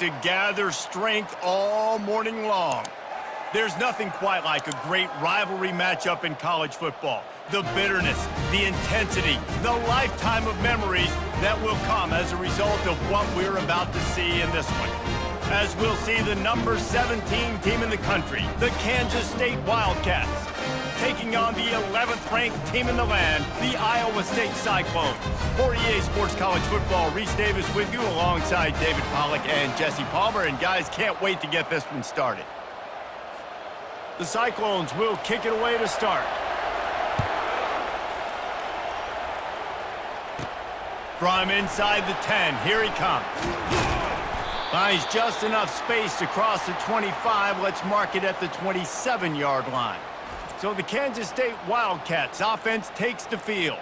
to gather strength all morning long. There's nothing quite like a great rivalry matchup in college football. The bitterness, the intensity, the lifetime of memories that will come as a result of what we're about to see in this one. As we'll see the number 17 team in the country, the Kansas State Wildcats, taking on the 11th ranked team in the land, the Iowa State Cyclones. For EA Sports College Football, Reese Davis with you alongside David Pollack and Jesse Palmer. And guys, can't wait to get this one started. The Cyclones will kick it away to start. From inside the 10, here he comes. Finds just enough space to cross the 25. Let's mark it at the 27-yard line. So the Kansas State Wildcats offense takes the field.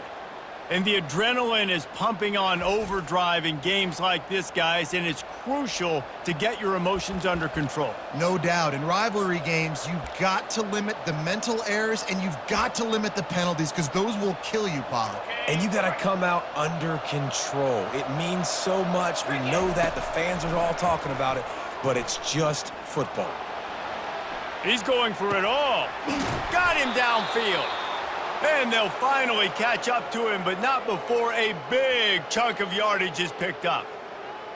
And the adrenaline is pumping on overdrive in games like this, guys, and it's crucial to get your emotions under control. No doubt. In rivalry games, you've got to limit the mental errors and you've got to limit the penalties because those will kill you, Pollack. And you got to come out under control. It means so much. We know that. The fans are all talking about it, but it's just football. He's going for it all. Got him downfield. And they'll finally catch up to him, but not before a big chunk of yardage is picked up.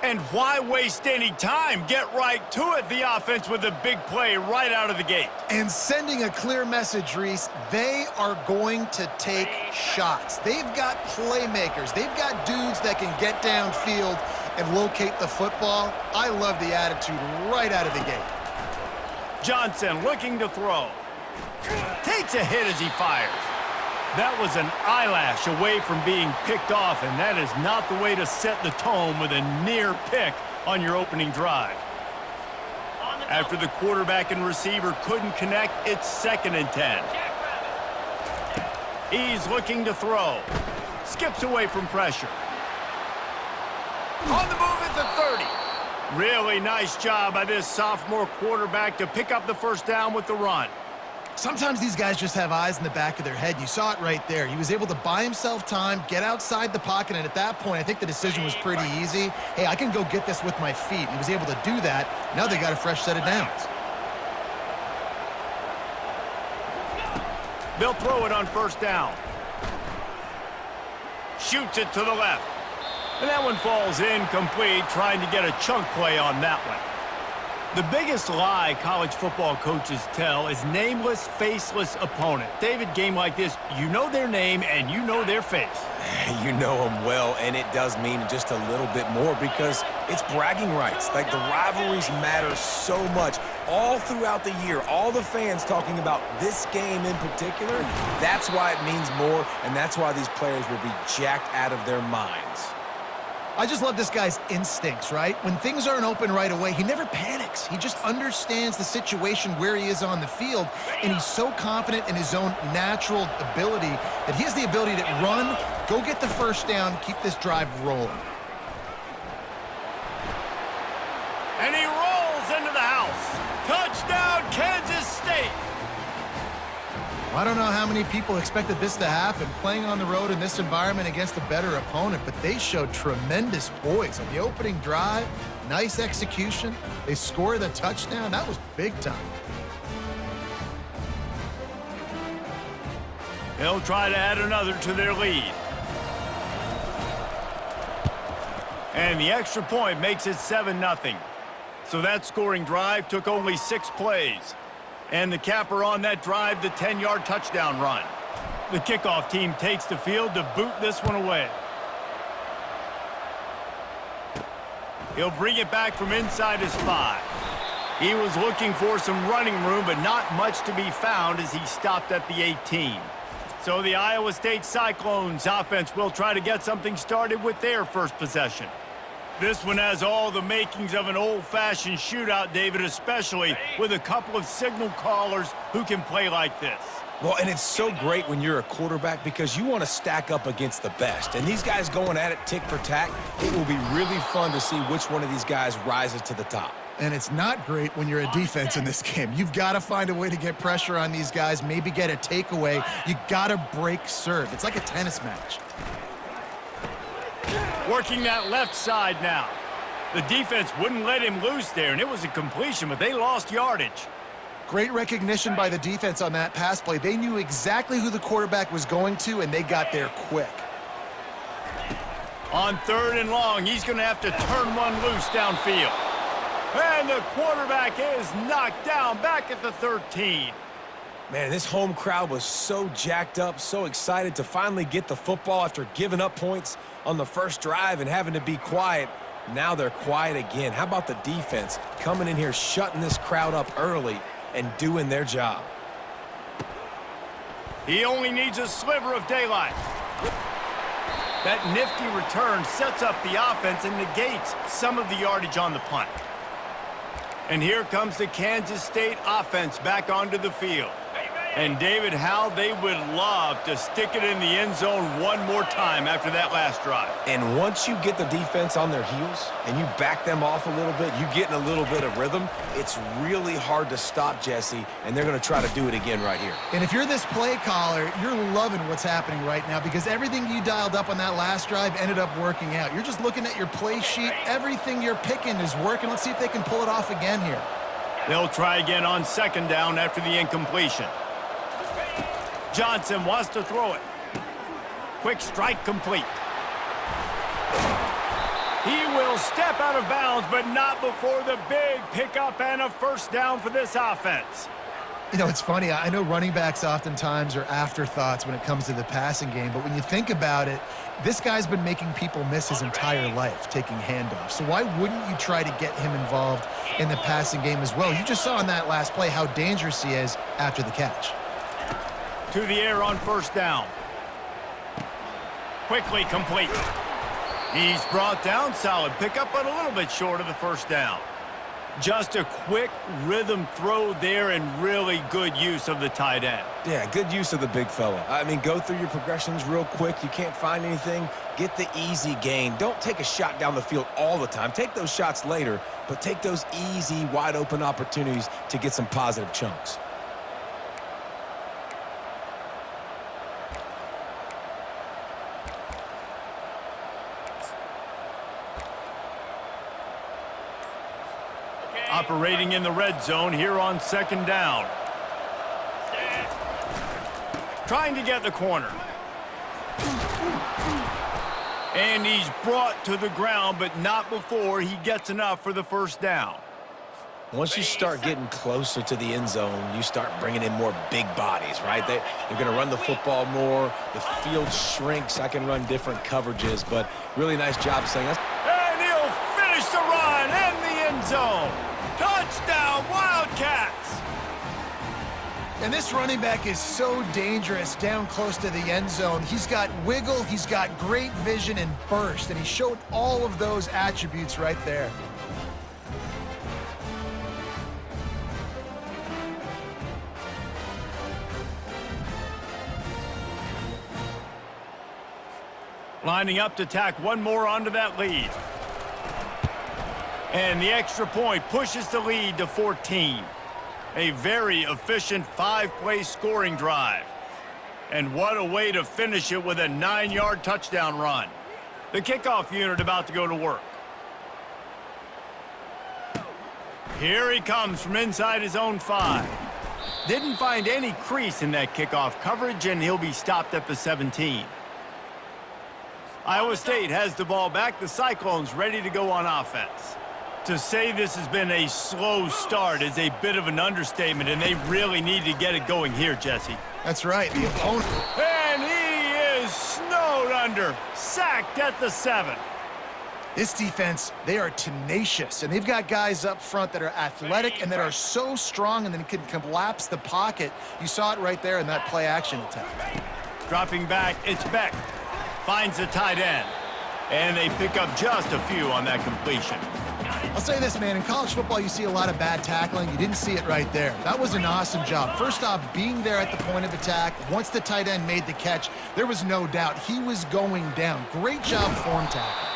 And why waste any time? Get right to it, the offense, with a big play right out of the gate. And sending a clear message, Reese, they are going to take shots. They've got playmakers. They've got dudes that can get downfield and locate the football. I love the attitude right out of the gate. Johnson looking to throw. Takes a hit as he fires. That was an eyelash away from being picked off, and that is not the way to set the tone with a near pick on your opening drive. After the quarterback and receiver couldn't connect, it's 2nd and 10. He's looking to throw. Skips away from pressure. On the move at the 30. Really nice job by this sophomore quarterback to pick up the first down with the run. Sometimes these guys just have eyes in the back of their head. You saw it right there. He was able to buy himself time, get outside the pocket, and at that point, I think the decision was pretty easy. Hey, I can go get this with my feet. He was able to do that. Now they got a fresh set of downs. They'll throw it on first down. Shoots it to the left. And that one falls incomplete, trying to get a chunk play on that one. The biggest lie college football coaches tell is nameless, faceless opponent. David, game like this, you know their name and you know their face. You know them well, and it does mean just a little bit more because it's bragging rights. Like, the rivalries matter so much all throughout the year. All the fans talking about this game in particular, that's why it means more, and that's why these players will be jacked out of their minds. I just love this guy's instincts, right? When things aren't open right away, he never panics. He just understands the situation where he is on the field, and he's so confident in his own natural ability that he has the ability to run, go get the first down, keep this drive rolling. And he rolls into the house. Touchdown, Kansas State. I don't know how many people expected this to happen, playing on the road in this environment against a better opponent, but they showed tremendous poise on the opening drive. Nice execution. They scored a touchdown. That was big time. They'll try to add another to their lead. And the extra point makes it 7-0. So that scoring drive took only 6 plays. And the capper on that drive, the 10-yard touchdown run. The kickoff team takes the field to boot this one away. He'll bring it back from inside his 5. He was looking for some running room, but not much to be found as he stopped at the 18. So the Iowa State Cyclones offense will try to get something started with their first possession. This one has all the makings of an old-fashioned shootout, David, especially with a couple of signal callers who can play like this. Well, and it's so great when you're a quarterback because you want to stack up against the best. And these guys going at it tick for tack, it will be really fun to see which one of these guys rises to the top. And it's not great when you're a defense in this game. You've got to find a way to get pressure on these guys, maybe get a takeaway. You got to break serve. It's like a tennis match. Working that left side now. The defense wouldn't let him loose there, and it was a completion, but they lost yardage. Great recognition by the defense on that pass play. They knew exactly who the quarterback was going to, and they got there quick. On 3rd and long, he's going to have to turn one loose downfield. And the quarterback is knocked down back at the 13. Man, this home crowd was so jacked up, so excited to finally get the football after giving up points on the first drive and having to be quiet. Now they're quiet again. How about the defense coming in here, shutting this crowd up early and doing their job? He only needs a sliver of daylight. That nifty return sets up the offense and negates some of the yardage on the punt. And here comes the Kansas State offense back onto the field. And David, how they would love to stick it in the end zone one more time after that last drive. And once you get the defense on their heels and you back them off a little bit, you get in a little bit of rhythm, it's really hard to stop, Jesse, and they're going to try to do it again right here. And if you're this play caller, you're loving what's happening right now because everything you dialed up on that last drive ended up working out. You're just looking at your play sheet. Everything you're picking is working. Let's see if they can pull it off again here. They'll try again on 2nd down after the incompletion. Johnson wants to throw it. Quick strike complete. He will step out of bounds, but not before the big pickup and a 1st down for this offense. You know, it's funny. I know running backs oftentimes are afterthoughts when it comes to the passing game, but when you think about it, this guy's been making people miss his entire life taking handoffs. So why wouldn't you try to get him involved in the passing game as well? You just saw in that last play how dangerous he is after the catch. To the air on 1st down. Quickly complete. He's brought down, solid pickup, but a little bit short of the 1st down. Just a quick rhythm throw there and really good use of the tight end. Yeah, good use of the big fella. I mean, go through your progressions real quick. You can't find anything. Get the easy gain. Don't take a shot down the field all the time. Take those shots later, but take those easy, wide-open opportunities to get some positive chunks. Operating in the red zone here on 2nd down. Trying to get the corner. And he's brought to the ground, but not before he gets enough for the 1st down. Once you start getting closer to the end zone, you start bringing in more big bodies, right? They're going to run the football more. The field shrinks. I can run different coverages, but really nice job saying that. And he'll finish the run in the end zone. Touchdown, Wildcats! And this running back is so dangerous down close to the end zone. He's got wiggle, he's got great vision and burst, and he showed all of those attributes right there. Lining up to tack one more onto that lead. And the extra point pushes the lead to 14. A very efficient 5-play scoring drive. And what a way to finish it with a 9-yard touchdown run. The kickoff unit about to go to work. Here he comes from inside his own 5. Didn't find any crease in that kickoff coverage, and he'll be stopped at the 17. Iowa State has the ball back. The Cyclones ready to go on offense. To say this has been a slow start is a bit of an understatement, and they really need to get it going here, Jesse. That's right, the opponent. And he is snowed under, sacked at the 7. This defense, they are tenacious, and they've got guys up front that are athletic and that are so strong and then can collapse the pocket. You saw it right there in that play-action attack. Dropping back, it's Beck. Finds the tight end. And they pick up just a few on that completion. I'll say this, man, in college football, you see a lot of bad tackling. You didn't see it right there. That was an awesome job. First off, being there at the point of attack. Once the tight end made the catch, there was no doubt he was going down. Great job form tackle.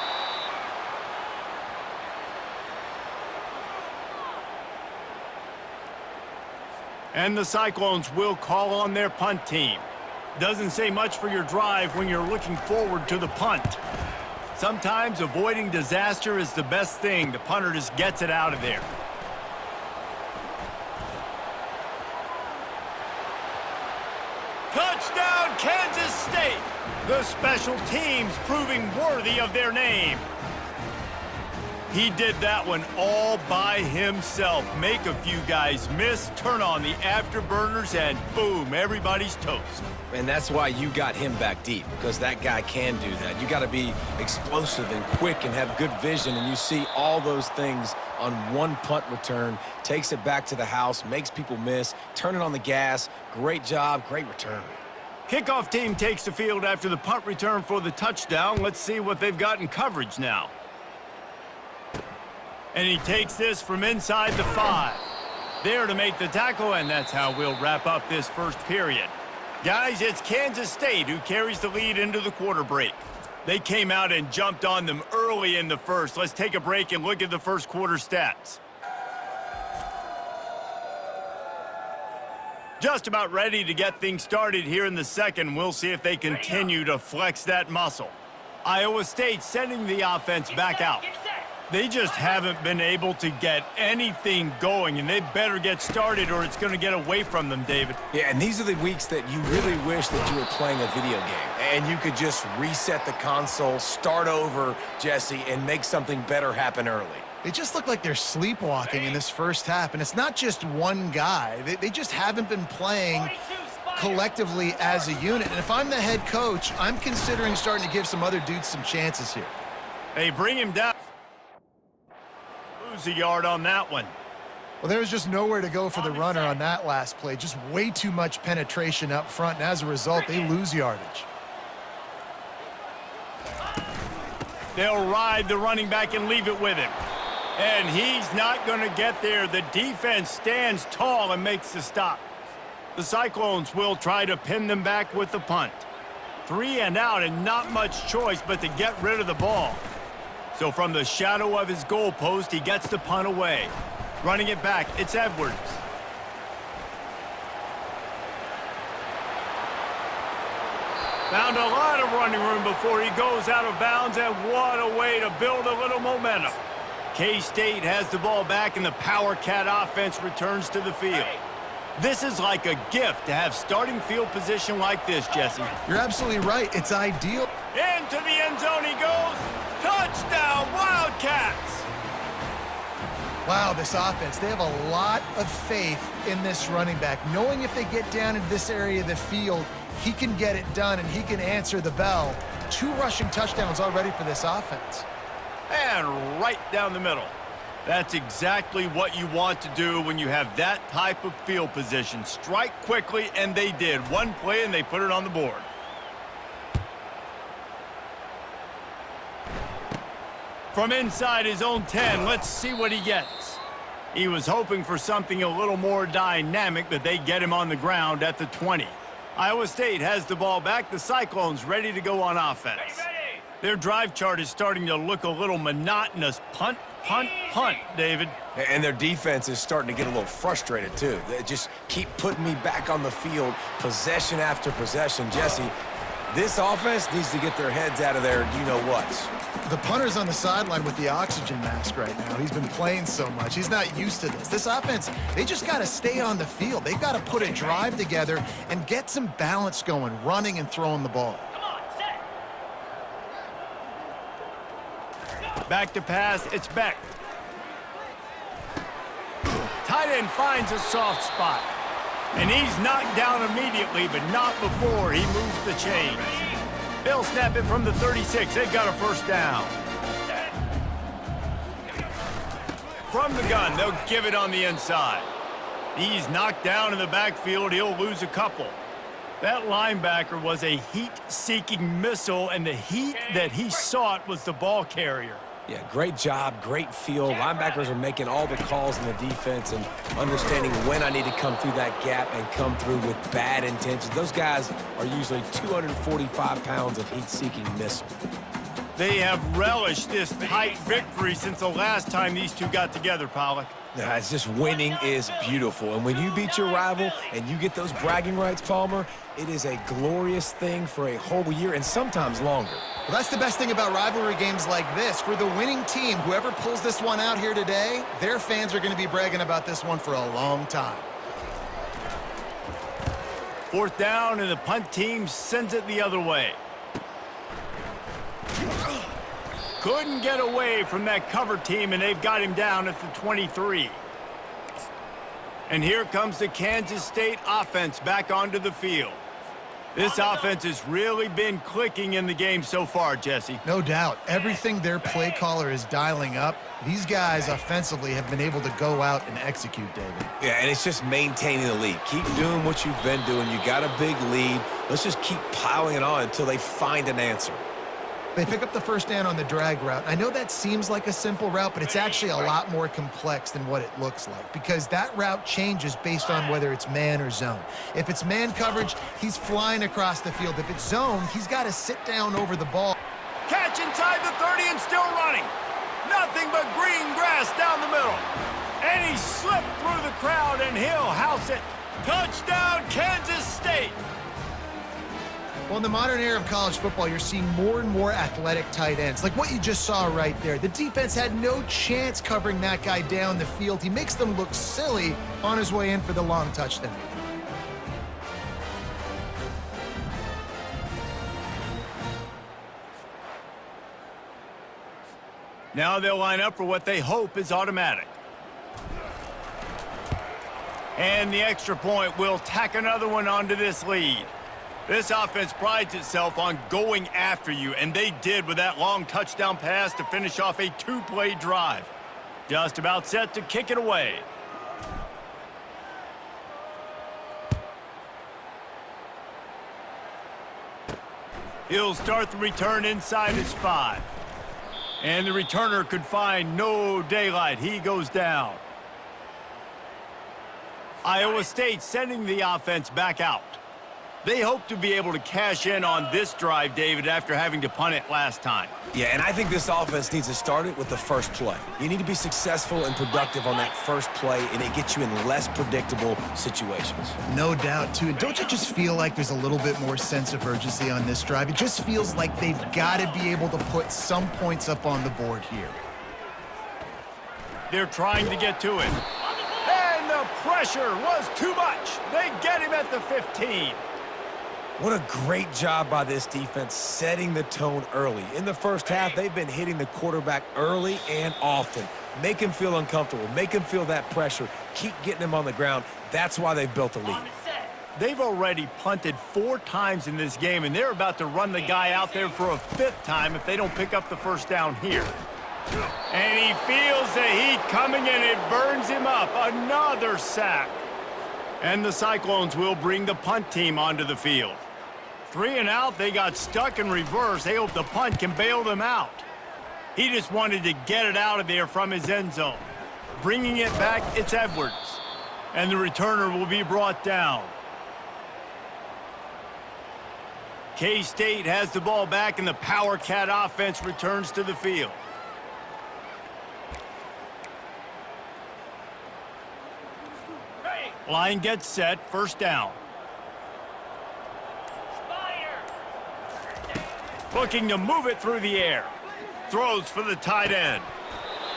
And the Cyclones will call on their punt team. Doesn't say much for your drive when you're looking forward to the punt. Sometimes avoiding disaster is the best thing. The punter just gets it out of there. Touchdown, Kansas State! The special teams proving worthy of their name. He did that one all by himself. Make a few guys miss, turn on the afterburners, and boom, everybody's toast. And that's why you got him back deep, because that guy can do that. You got to be explosive and quick and have good vision, and you see all those things on one punt return. Takes it back to the house, makes people miss, turning on the gas. Great job, great return. Kickoff team takes the field after the punt return for the touchdown. Let's see what they've got in coverage now. And he takes this from inside the 5. There to make the tackle, and that's how we'll wrap up this first period. Guys, it's Kansas State who carries the lead into the quarter break. They came out and jumped on them early in the first. Let's take a break and look at the first quarter stats. Just about ready to get things started here in the second. We'll see if they continue to flex that muscle. Iowa State sending the offense back out. They just haven't been able to get anything going, and they better get started or it's going to get away from them, David. Yeah, and these are the weeks that you really wish that you were playing a video game and you could just reset the console, start over, Jesse, and make something better happen early. They just look like they're sleepwalking in this first half, and it's not just one guy. They just haven't been playing collectively as a unit. And if I'm the head coach, I'm considering starting to give some other dudes some chances here. They bring him down. Lose a yard on that one. Well, there was just nowhere to go for the runner on that last play. Just way too much penetration up front, and as a result, they lose yardage. They'll ride the running back and leave it with him. And he's not going to get there. The defense stands tall and makes the stop. The Cyclones will try to pin them back with the punt. 3 and out, and not much choice but to get rid of the ball. So from the shadow of his goalpost, he gets the punt away. Running it back, it's Edwards. Found a lot of running room before he goes out of bounds, and what a way to build a little momentum. K-State has the ball back, and the Power Cat offense returns to the field. This is like a gift to have starting field position like this, Jesse. You're absolutely right. It's ideal. Into the end zone he goes. Touchdown, Wildcats! Wow, this offense, they have a lot of faith in this running back, knowing if they get down into this area of the field, he can get it done and he can answer the bell. 2 rushing touchdowns already for this offense. And right down the middle. That's exactly what you want to do when you have that type of field position. Strike quickly, and they did. One play, and they put it on the board. From inside his own 10, let's see what he gets. He was hoping for something a little more dynamic, but they get him on the ground at the 20. Iowa State has the ball back. The Cyclones ready to go on offense. Their drive chart is starting to look a little monotonous. Punt, punt, punt, David. And their defense is starting to get a little frustrated, too. They just keep putting me back on the field, possession after possession. Jesse, this offense needs to get their heads out of there, you-know-whats. The punter's on the sideline with the oxygen mask right now. He's been playing so much. He's not used to this. This offense, they just got to stay on the field. They've got to put a drive together and get some balance going, running and throwing the ball. Back to pass, it's Beck. Tight end finds a soft spot. And he's knocked down immediately, but not before he moves the chains. They'll snap it from the 36. They've got a first down. From the gun, they'll give it on the inside. He's knocked down in the backfield. He'll lose a couple. That linebacker was a heat-seeking missile, and the heat that he sought was the ball carrier. Yeah, great job, great feel. Linebackers are making all the calls in the defense and understanding when I need to come through that gap and come through with bad intentions. Those guys are usually 245 pounds of heat-seeking missile. They have relished this tight victory since the last time these two got together, Pollock. Yeah, it's just winning is beautiful. And when you beat your rival and you get those bragging rights, Palmer, it is a glorious thing for a whole year and sometimes longer. Well, that's the best thing about rivalry games like this. For the winning team, whoever pulls this one out here today, their fans are going to be bragging about this one for a long time. 4th down, and the punt team sends it the other way. Couldn't get away from that cover team, and they've got him down at the 23. And here comes the Kansas State offense back onto the field. This offense has really been clicking in the game so far, Jesse. No doubt. Everything their play caller is dialing up, these guys offensively have been able to go out and execute, David. Yeah, and it's just maintaining the lead. Keep doing what you've been doing. You got a big lead. Let's just keep piling it on until they find an answer. They pick up the first down on the drag route. I know that seems like a simple route, but it's actually a lot more complex than what it looks like because that route changes based on whether it's man or zone. If it's man coverage, he's flying across the field. If it's zone, he's got to sit down over the ball. Catch inside the 30 and still running. Nothing but green grass down the middle. And he slipped through the crowd, and he'll house it. Touchdown, Kansas State. Well, in the modern era of college football, you're seeing more and more athletic tight ends, like what you just saw right there. The defense had no chance covering that guy down the field. He makes them look silly on his way in for the long touchdown. Now they'll line up for what they hope is automatic. And the extra point will tack another one onto this lead. This offense prides itself on going after you, and they did with that long touchdown pass to finish off a 2-play drive. Just about set to kick it away. He'll start the return inside his 5. And the returner could find no daylight. He goes down. Iowa State sending the offense back out. They hope to be able to cash in on this drive, David, after having to punt it last time. Yeah, and I think this offense needs to start it with the first play. You need to be successful and productive on that first play, and it gets you in less predictable situations. No doubt, too. And don't you just feel like there's a little bit more sense of urgency on this drive? It just feels like they've got to be able to put some points up on the board here. They're trying to get to it. And the pressure was too much. They get him at the 15. What a great job by this defense setting the tone early. In the first half, they've been hitting the quarterback early and often. Make him feel uncomfortable. Make him feel that pressure. Keep getting him on the ground. That's why they've built a lead. They've already punted 4 times in this game, and they're about to run the guy out there for a 5th time if they don't pick up the first down here. And he feels the heat coming, and it burns him up. Another sack. And the Cyclones will bring the punt team onto the field. 3 and out, they got stuck in reverse. They hope the punt can bail them out. He just wanted to get it out of there from his end zone. Bringing it back, it's Edwards. And the returner will be brought down. K-State has the ball back, and the Power Cat offense returns to the field. Line gets set, first down. Looking to move it through the air. Throws for the tight end.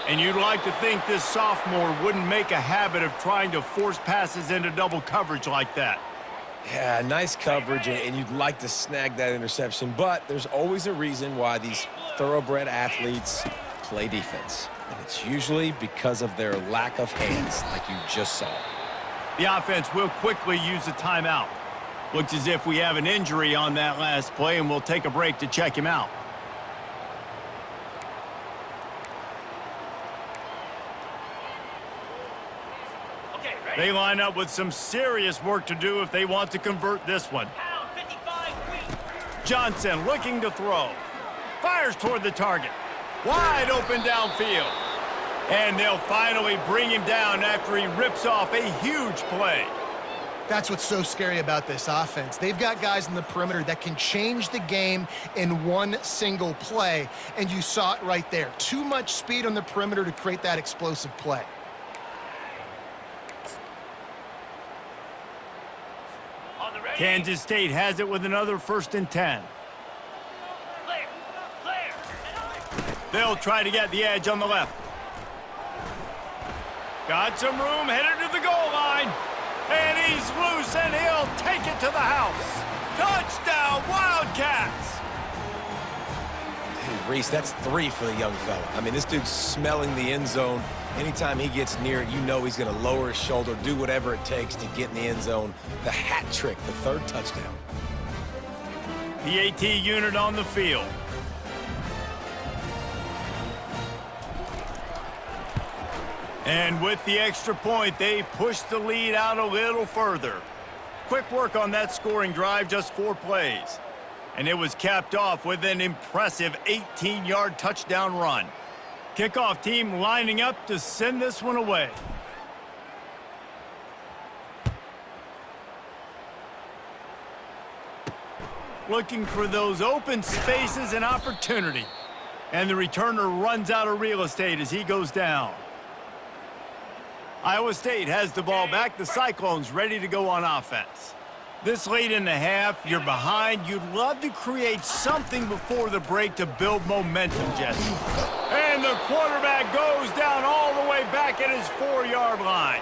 And you'd like to think this sophomore wouldn't make a habit of trying to force passes into double coverage like that. Yeah, nice coverage, and you'd like to snag that interception, but there's always a reason why these thoroughbred athletes play defense. And it's usually because of their lack of hands, like you just saw. The offense will quickly use a timeout. Looks as if we have an injury on that last play, and we'll take a break to check him out. They line up with some serious work to do if they want to convert this one. Johnson looking to throw. Fires toward the target. Wide open downfield. And they'll finally bring him down after he rips off a huge play. That's what's so scary about this offense. They've got guys in the perimeter that can change the game in one single play, and you saw it right there. Too much speed on the perimeter to create that explosive play. Kansas State has it with another 1st and 10. They'll try to get the edge on the left. Got some room, headed to the goal line. And he's loose, and he'll take it to the house. Touchdown, Wildcats! Hey, Reese, that's 3 for the young fella. I mean, this dude's smelling the end zone. Anytime he gets near it, you know he's going to lower his shoulder, do whatever it takes to get in the end zone. The hat trick, the 3rd touchdown. PAT unit on the field. And with the extra point, they push the lead out a little further. Quick work on that scoring drive, just 4 plays. And it was capped off with an impressive 18-yard touchdown run. Kickoff team lining up to send this one away. Looking for those open spaces and opportunity. And the returner runs out of real estate as he goes down. Iowa State has the ball back. The Cyclones ready to go on offense. This late in the half, you're behind. You'd love to create something before the break to build momentum, Jesse. And the quarterback goes down all the way back at his 4-yard line.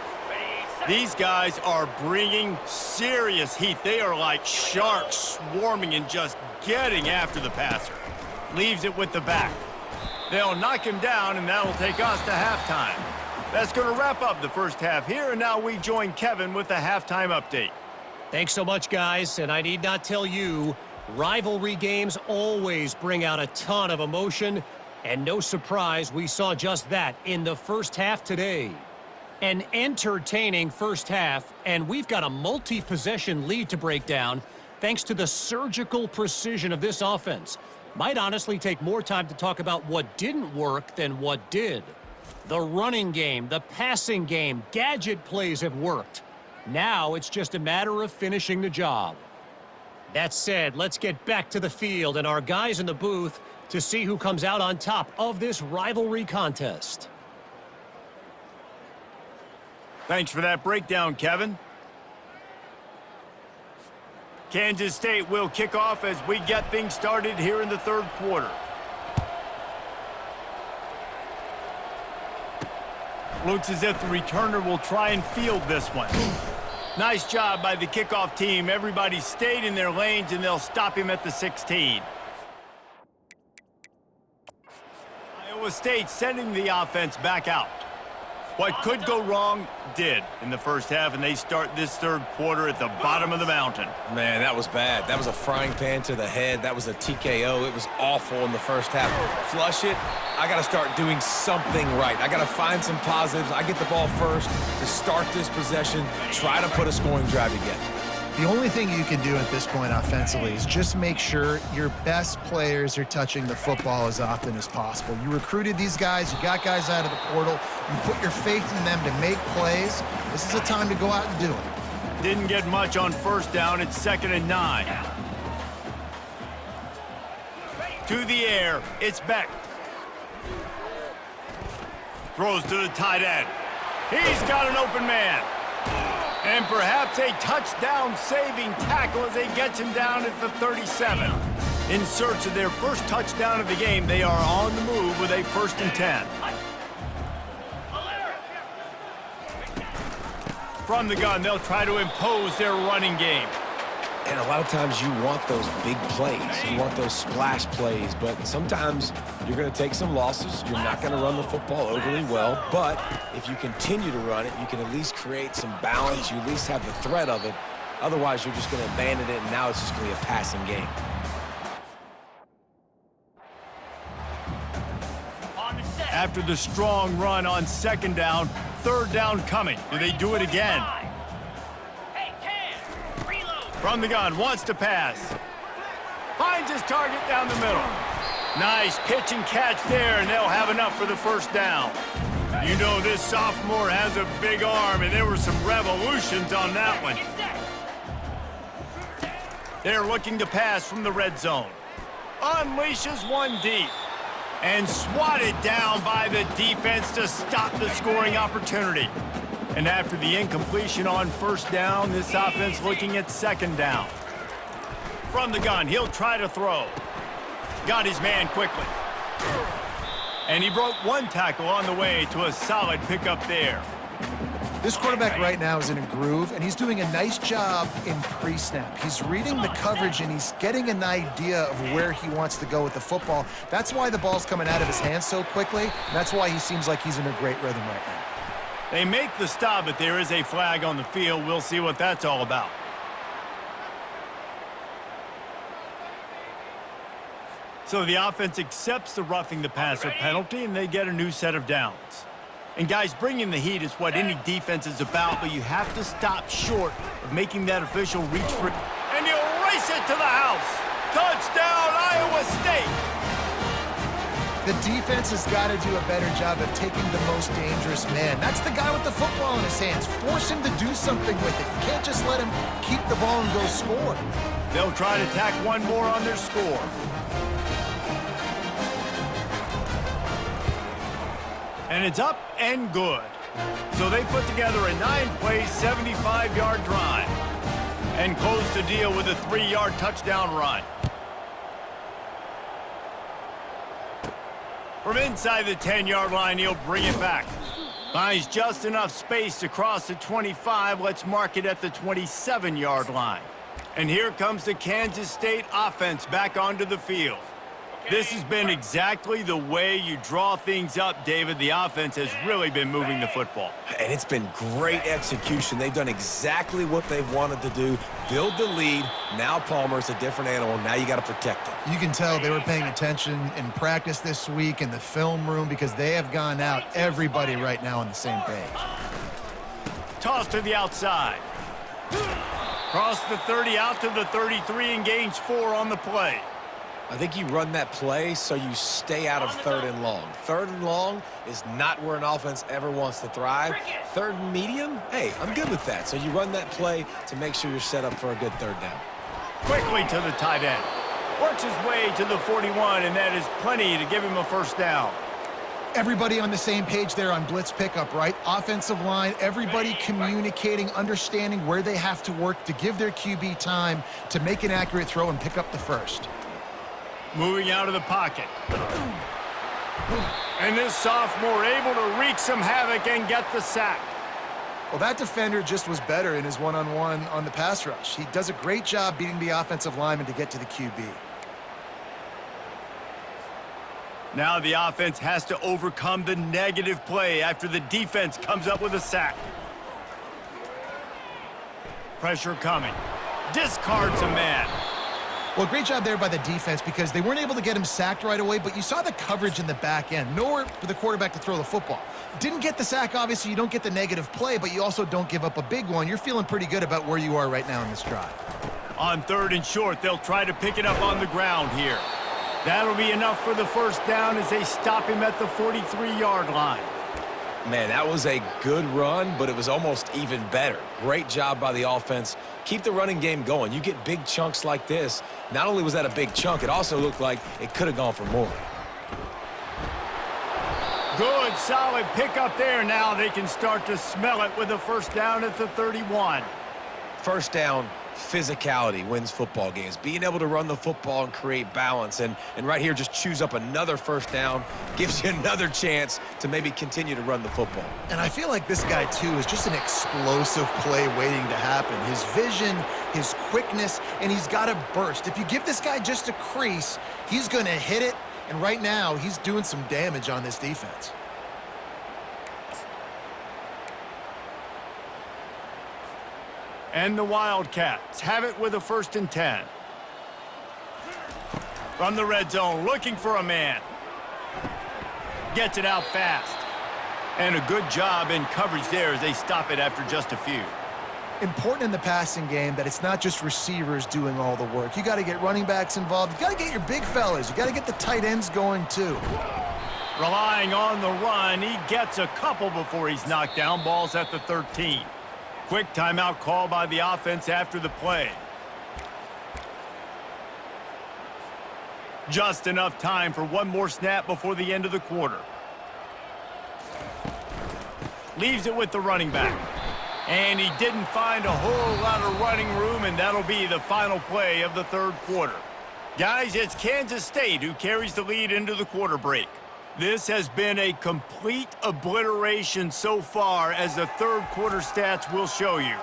These guys are bringing serious heat. They are like sharks swarming and just getting after the passer. Leaves it with the back. They'll knock him down, and that'll take us to halftime. That's going to wrap up the first half here, and now we join Kevin with the halftime update. Thanks so much, guys, and I need not tell you, rivalry games always bring out a ton of emotion, and no surprise, we saw just that in the first half today. An entertaining first half, and we've got a multi-possession lead to break down thanks to the surgical precision of this offense. Might honestly take more time to talk about what didn't work than what did. The running game, the passing game, gadget plays have worked. Now it's just a matter of finishing the job. That said, let's get back to the field and our guys in the booth to see who comes out on top of this rivalry contest. Thanks for that breakdown, Kevin. Kansas State will kick off as we get things started here in the 3rd quarter. Looks as if the returner will try and field this one. Nice job by the kickoff team. Everybody stayed in their lanes, and they'll stop him at the 16. Iowa State sending the offense back out. What could go wrong did in the first half, and they start this 3rd quarter at the bottom of the mountain. Man, that was bad. That was a frying pan to the head. That was a TKO. It was awful in the first half. Flush it. I got to start doing something right. I got to find some positives. I get the ball first to start this possession, try to put a scoring drive together. The only thing you can do at this point offensively is just make sure your best players are touching the football as often as possible. You recruited these guys. You got guys out of the portal. You put your faith in them to make plays. This is a time to go out and do it. Didn't get much on 1st down. It's 2nd and 9. To the air. It's Beck. Throws to the tight end. He's got an open man. And perhaps a touchdown-saving tackle as they get him down at the 37. In search of their first touchdown of the game, they are on the move with a 1st and 10. From the gun, they'll try to impose their running game. And a lot of times you want those big plays. You want those splash plays, but sometimes you're going to take some losses. You're not going to run the football overly well, but if you continue to run it, you can at least create some balance. You at least have the threat of it. Otherwise, you're just going to abandon it, and now it's just going to be a passing game. After the strong run on 2nd down, 3rd down coming. Do they do it again? From the gun, wants to pass. Finds his target down the middle. Nice pitch and catch there, and they'll have enough for the 1st down. You know this sophomore has a big arm, and there were some revolutions on that one. They're looking to pass from the red zone. Unleashes one deep. And swatted down by the defense to stop the scoring opportunity. And after the incompletion on first down, this offense looking at second down. From the gun, he'll try to throw. Got his man quickly. And he broke one tackle on the way to a solid pickup there. This quarterback right now is in a groove, and he's doing a nice job in pre-snap. He's reading the coverage, and he's getting an idea of where he wants to go with the football. That's why the ball's coming out of his hands so quickly, and that's why he seems like he's in a great rhythm right now. They make the stop, but there is a flag on the field. We'll see what that's all about. So the offense accepts the roughing the passer penalty, and they get a new set of downs. And guys, bringing the heat is what any defense is about, but you have to stop short of making that official reach for it. And you race it to the house. Touchdown, Iowa State. The defense has got to do a better job of taking the most dangerous man. That's the guy with the football in his hands. Force him to do something with it. You can't just let him keep the ball and go score. They'll try to tack one more on their score. And it's up and good. So they put together a 9-play, 75-yard drive and close the deal with a 3-yard touchdown run. From inside the 10-yard line, he'll bring it back. Finds just enough space to cross the 25. Let's mark it at the 27-yard line. And here comes the Kansas State offense back onto the field. This has been exactly the way you draw things up, David. The offense has really been moving the football. And it's been great execution. They've done exactly what they've wanted to do. Build the lead. Now Palmer's a different animal. Now you got to protect him. You can tell they were paying attention in practice this week in the film room because they have gone out, everybody right now on the same page. Toss to the outside. Cross the 30 out to the 33 and gains 4 on the play. I think you run that play so you stay out of 3rd and long. 3rd and long is not where an offense ever wants to thrive. 3rd and medium, hey, I'm good with that. So you run that play to make sure you're set up for a good 3rd down. Quickly to the tight end. Works his way to the 41, and that is plenty to give him a first down. Everybody on the same page there on blitz pickup, right? Offensive line, everybody communicating, understanding where they have to work to give their QB time to make an accurate throw and pick up the first. Moving out of the pocket. And this sophomore able to wreak some havoc and get the sack. Well, that defender just was better in his one-on-one on the pass rush. He does a great job beating the offensive lineman to get to the QB. Now the offense has to overcome the negative play after the defense comes up with a sack. Pressure coming. Discards a man. Well, great job there by the defense because they weren't able to get him sacked right away, but you saw the coverage in the back end. Nowhere for the quarterback to throw the football. Didn't get the sack, obviously. You don't get the negative play, but you also don't give up a big one. You're feeling pretty good about where you are right now in this drive. On 3rd and short, they'll try to pick it up on the ground here. That'll be enough for the first down as they stop him at the 43-yard line. Man, that was a good run, but it was almost even better. Great job by the offense. Keep the running game going. You get big chunks like this. Not only was that a big chunk, it also looked like it could have gone for more. Good, solid pickup there. Now they can start to smell it with a first down at the 31. First down, physicality wins football games. Being able to run the football and create balance. And right here, just choose up another first down. Gives you another chance to maybe continue to run the football. And I feel like this guy, too, is just an explosive play waiting to happen. His vision, his quickness, and he's got a burst. If you give this guy just a crease, he's going to hit it. And right now, he's doing some damage on this defense. And the Wildcats have it with a 1st and 10. From the red zone, looking for a man. Gets it out fast. And a good job in coverage there as they stop it after just a few. Important in the passing game that it's not just receivers doing all the work. You got to get running backs involved. You got to get your big fellas. You got to get the tight ends going, too. Relying on the run, he gets a couple before he's knocked down. Ball's at the 13. Quick timeout call by the offense after the play. Just enough time for one more snap before the end of the quarter. Leaves it with the running back. And he didn't find a whole lot of running room, and that'll be the final play of the third quarter. Guys, it's Kansas State who carries the lead into the quarter break. This has been a complete obliteration so far, as the third quarter stats will show you.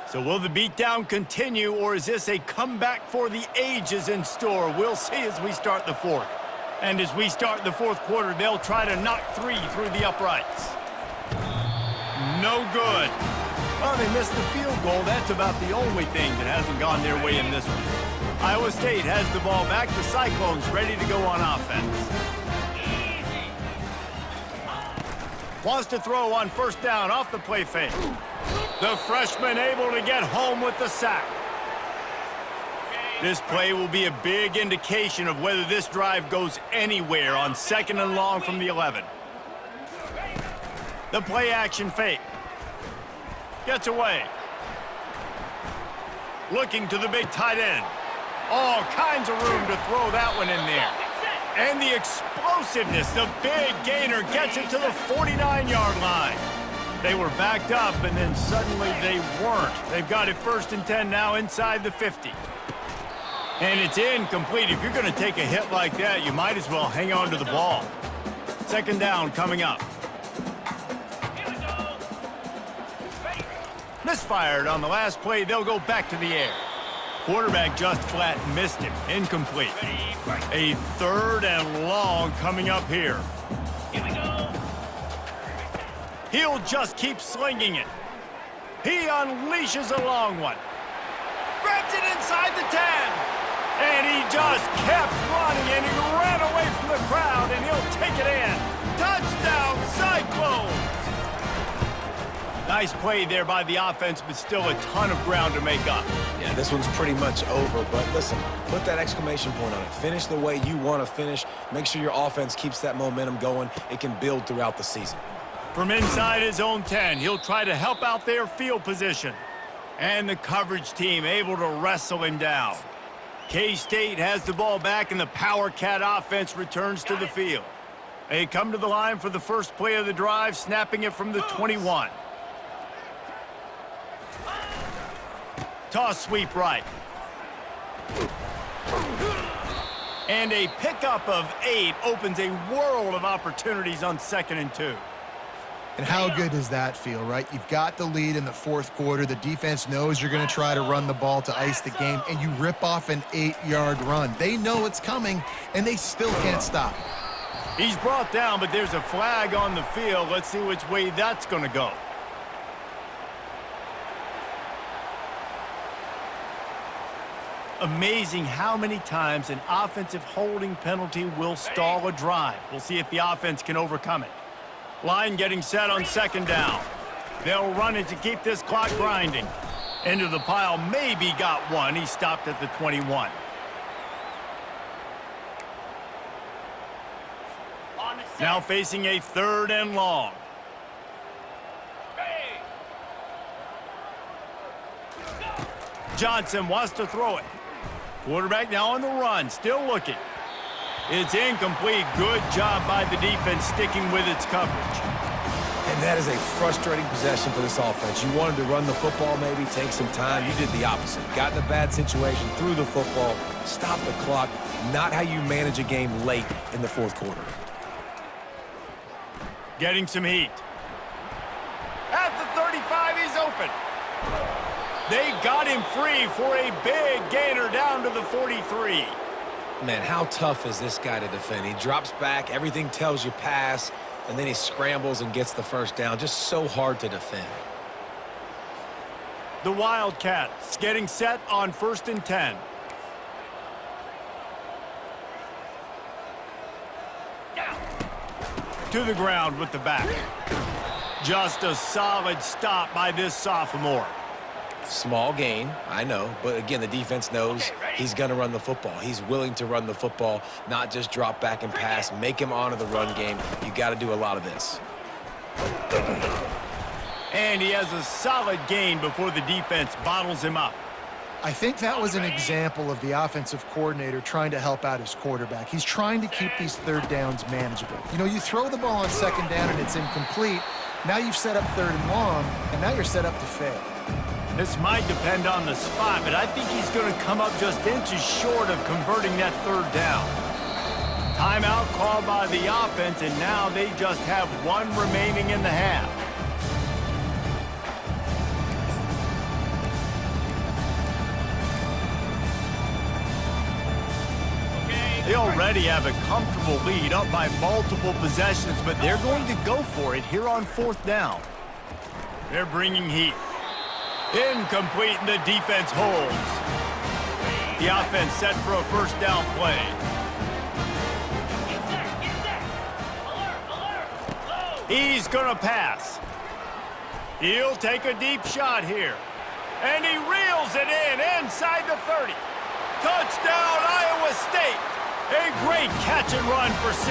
So will the beatdown continue, or is this a comeback for the ages in store? We'll see as we start the fourth. And as we start the fourth quarter, they'll try to knock three through the uprights. No good. Well, they missed the field goal. That's about the only thing that hasn't gone their way in this one. Iowa State has the ball back. The Cyclones ready to go on offense. Wants to throw on first down off the play fake. The freshman able to get home with the sack. This play will be a big indication of whether this drive goes anywhere on 2nd and long from the 11. The play action fake. Gets away. Looking to the big tight end. All kinds of room to throw that one in there. And the explosiveness, the big gainer gets it to the 49-yard line. They were backed up, and then suddenly they weren't. They've got it 1st and 10 now inside the 50. And it's incomplete. If you're going to take a hit like that, you might as well hang on to the ball. 2nd down coming up. Misfired on the last play. They'll go back to the air. Quarterback just flat missed him. Incomplete. A 3rd and long coming up here. He'll just keep slinging it. He unleashes a long one. Grabs it inside the 10. And he just kept running, and he ran away from the crowd, and he'll take it in. Touchdown, Cyclones! Nice play there by the offense, but still a ton of ground to make up. Yeah, this one's pretty much over, but listen, put that exclamation point on it. Finish the way you want to finish. Make sure your offense keeps that momentum going. It can build throughout the season. From inside his own 10, he'll try to help out their field position. And the coverage team able to wrestle him down. K-State has the ball back, and the Power Cat offense returns to the field. They come to the line for the first play of the drive, snapping it from the 21. Toss sweep right. And a pickup of 8 opens a world of opportunities on 2nd and 2. And how good does that feel, right? You've got the lead in the fourth quarter. The defense knows you're going to try to run the ball to ice the game, and you rip off an 8-yard run. They know it's coming, and they still can't stop. He's brought down, but there's a flag on the field. Let's see which way that's going to go. Amazing how many times an offensive holding penalty will stall a drive. We'll see if the offense can overcome it. Line getting set on 2nd down. They'll run it to keep this clock grinding. Into the pile, maybe got one. He stopped at the 21. Now facing a 3rd and long. Johnson wants to throw it. Quarterback now on the run, still looking. It's incomplete. Good job by the defense sticking with its coverage. And that is a frustrating possession for this offense. You wanted to run the football, maybe take some time. You did the opposite. Got in a bad situation, threw the football, stopped the clock. Not how you manage a game late in the fourth quarter. Getting some heat. At the 35, he's open. They got him free for a big gainer down to the 43. Man, how tough is this guy to defend? He drops back, everything tells you pass, and then he scrambles and gets the first down. Just so hard to defend. The Wildcats getting set on 1st and 10. To the ground with the back. Just a solid stop by this sophomore. Small gain, I know, but again, the defense knows he's going to run the football. He's willing to run the football, not just drop back and pass, make him honor the run game. You got to do a lot of this. And he has a solid gain before the defense bottles him up. I think that was an example of the offensive coordinator trying to help out his quarterback. He's trying to keep these third downs manageable. You know, you throw the ball on second down and it's incomplete. Now you've set up third and long, and now you're set up to fail. This might depend on the spot, but I think he's going to come up just inches short of converting that third down. Timeout called by the offense, and now they just have one remaining in the half. They already have a comfortable lead, up by multiple possessions, but they're going to go for it here on fourth down. They're bringing heat. Incomplete, and the defense holds. The offense set for a first down play. He's going to pass. He'll take a deep shot here. And he reels it in inside the 30. Touchdown, Iowa State. A great catch and run for 6.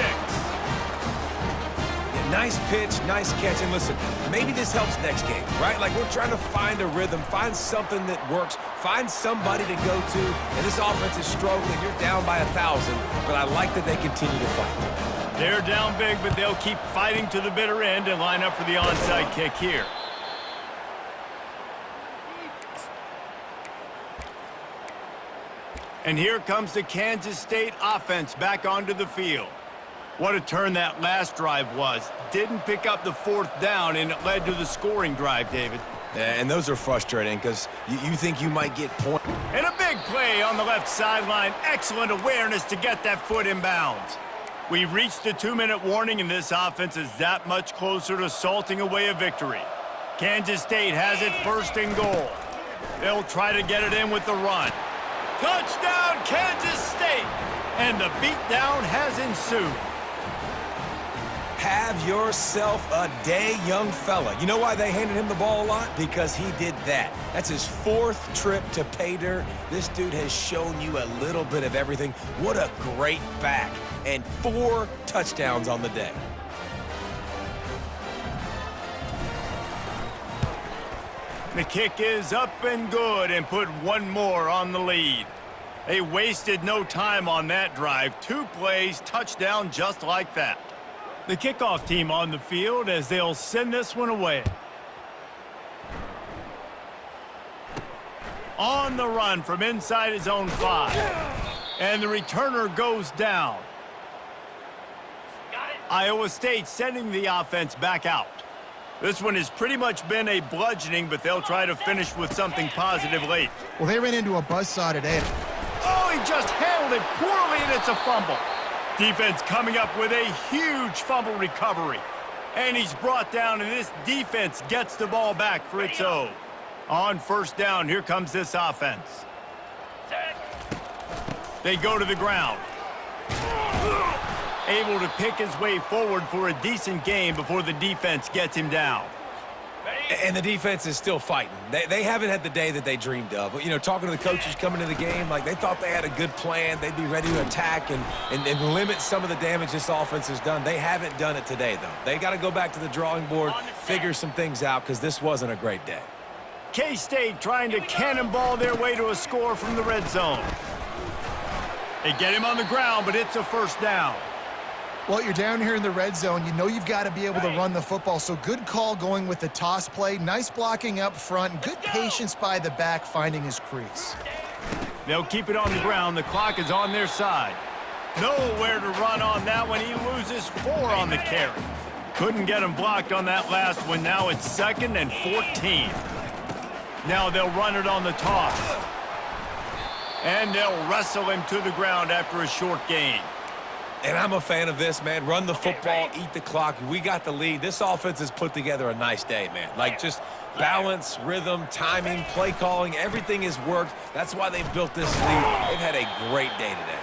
Yeah, nice pitch, nice catch. And listen, maybe this helps next game, right? Like, we're trying to find a rhythm, find something that works, find somebody to go to. And this offense is struggling. You're down by 1,000, but I like that they continue to fight. They're down big, but they'll keep fighting to the bitter end and line up for the onside kick here. And here comes the Kansas State offense back onto the field. What a turn that last drive was. Didn't pick up the fourth down, and it led to the scoring drive, David. Yeah, and those are frustrating because you think you might get points. And a big play on the left sideline. Excellent awareness to get that foot in bounds. We've reached the 2-minute warning, and this offense is that much closer to salting away a victory. Kansas State has it first and goal. They'll try to get it in with the run. Touchdown, Kansas State! And the beatdown has ensued. Have yourself a day, young fella. You know why they handed him the ball a lot? Because he did that. That's his 4th trip to pay dirt. This dude has shown you a little bit of everything. What a great back. And 4 touchdowns on the day. The kick is up and good and put one more on the lead. They wasted no time on that drive. 2 plays, touchdown just like that. The kickoff team on the field as they'll send this one away. On the run from inside his own 5. And the returner goes down. Iowa State sending the offense back out. This one has pretty much been a bludgeoning, but they'll try to finish with something positive late. Well, they ran into a buzzsaw today. Oh, he just handled it poorly, and it's a fumble. Defense coming up with a huge fumble recovery. And he's brought down, and this defense gets the ball back for its own. On first down, here comes this offense. They go to the ground. Able to pick his way forward for a decent game before the defense gets him down. And the defense is still fighting. They haven't had the day that they dreamed of. You know, talking to the coaches coming into the game, like they thought they had a good plan. They'd be ready to attack and limit some of the damage this offense has done. They haven't done it today, though. They got to go back to the drawing board, figure some things out, because this wasn't a great day. K-State trying to cannonball their way to a score from the red zone. They get him on the ground, but it's a first down. Well, you're down here in the red zone. You know you've got to be able to run the football. So good call going with the toss play. Nice blocking up front. Good patience by the back finding his crease. They'll keep it on the ground. The clock is on their side. Nowhere to run on that one. He loses 4 on the carry. Couldn't get him blocked on that last one. Now it's 2nd and 14. Now they'll run it on the toss. And they'll wrestle him to the ground after a short gain. And I'm a fan of this, man. Run the football, eat the clock. We got the lead. This offense has put together a nice day, man. Like, just balance, rhythm, timing, play calling, everything has worked. That's why they've built this lead. They've had a great day today.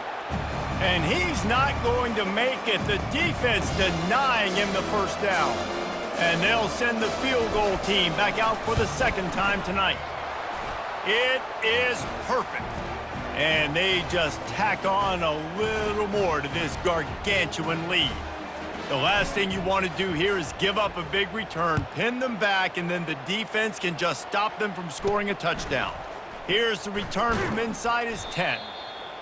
And he's not going to make it. The defense denying him the first down. And they'll send the field goal team back out for the 2nd time tonight. It is perfect. And they just tack on a little more to this gargantuan lead. The last thing you want to do here is give up a big return, pin them back, and then the defense can just stop them from scoring a touchdown. Here's the return from inside his 10.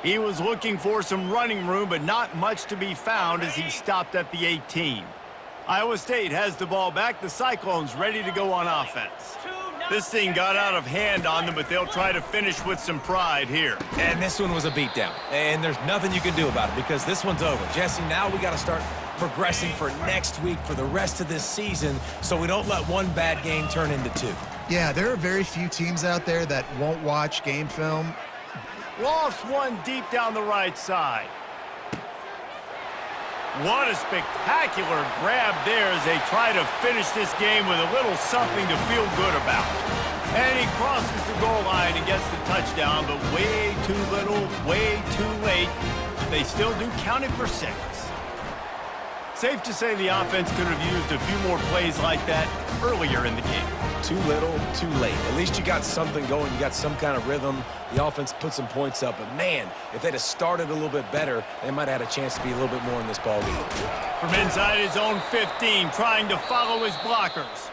He was looking for some running room, but not much to be found as he stopped at the 18. Iowa State has the ball back. The Cyclones ready to go on offense. This thing got out of hand on them, but they'll try to finish with some pride here. And this one was a beatdown. And there's nothing you can do about it because this one's over. Jesse, now we got to start progressing for next week for the rest of this season so we don't let one bad game turn into two. Yeah, there are very few teams out there that won't watch game film. Lofts one deep down the right side. What a spectacular grab there as they try to finish this game with a little something to feel good about. And he crosses the goal line and gets the touchdown, but way too little, way too late. They still do count it for 6. Safe to say the offense could have used a few more plays like that earlier in the game. Too little, too late. At least you got something going. You got some kind of rhythm. The offense put some points up. But, man, if they'd have started a little bit better, they might have had a chance to be a little bit more in this ballgame. From inside his own 15, trying to follow his blockers.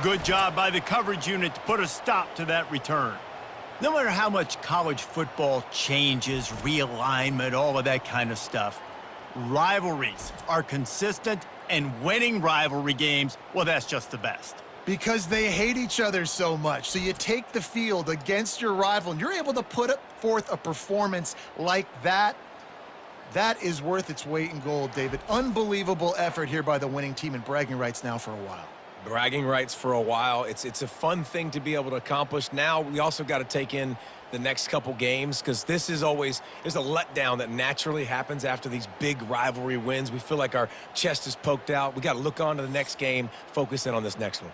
Good job by the coverage unit to put a stop to that return. No matter how much college football changes, realignment, all of that kind of stuff, rivalries are consistent, and winning rivalry games, well, that's just the best. Because they hate each other so much. So you take the field against your rival, and you're able to put forth a performance like that. That is worth its weight in gold, David. Unbelievable effort here by the winning team, and bragging rights now for a while. Bragging rights for a while. It's a fun thing to be able to accomplish. Now we also got to take in the next couple games because this is always there's a letdown that naturally happens after these big rivalry wins. We feel like our chest is poked out. We got to look on to the next game, focus in on this next one.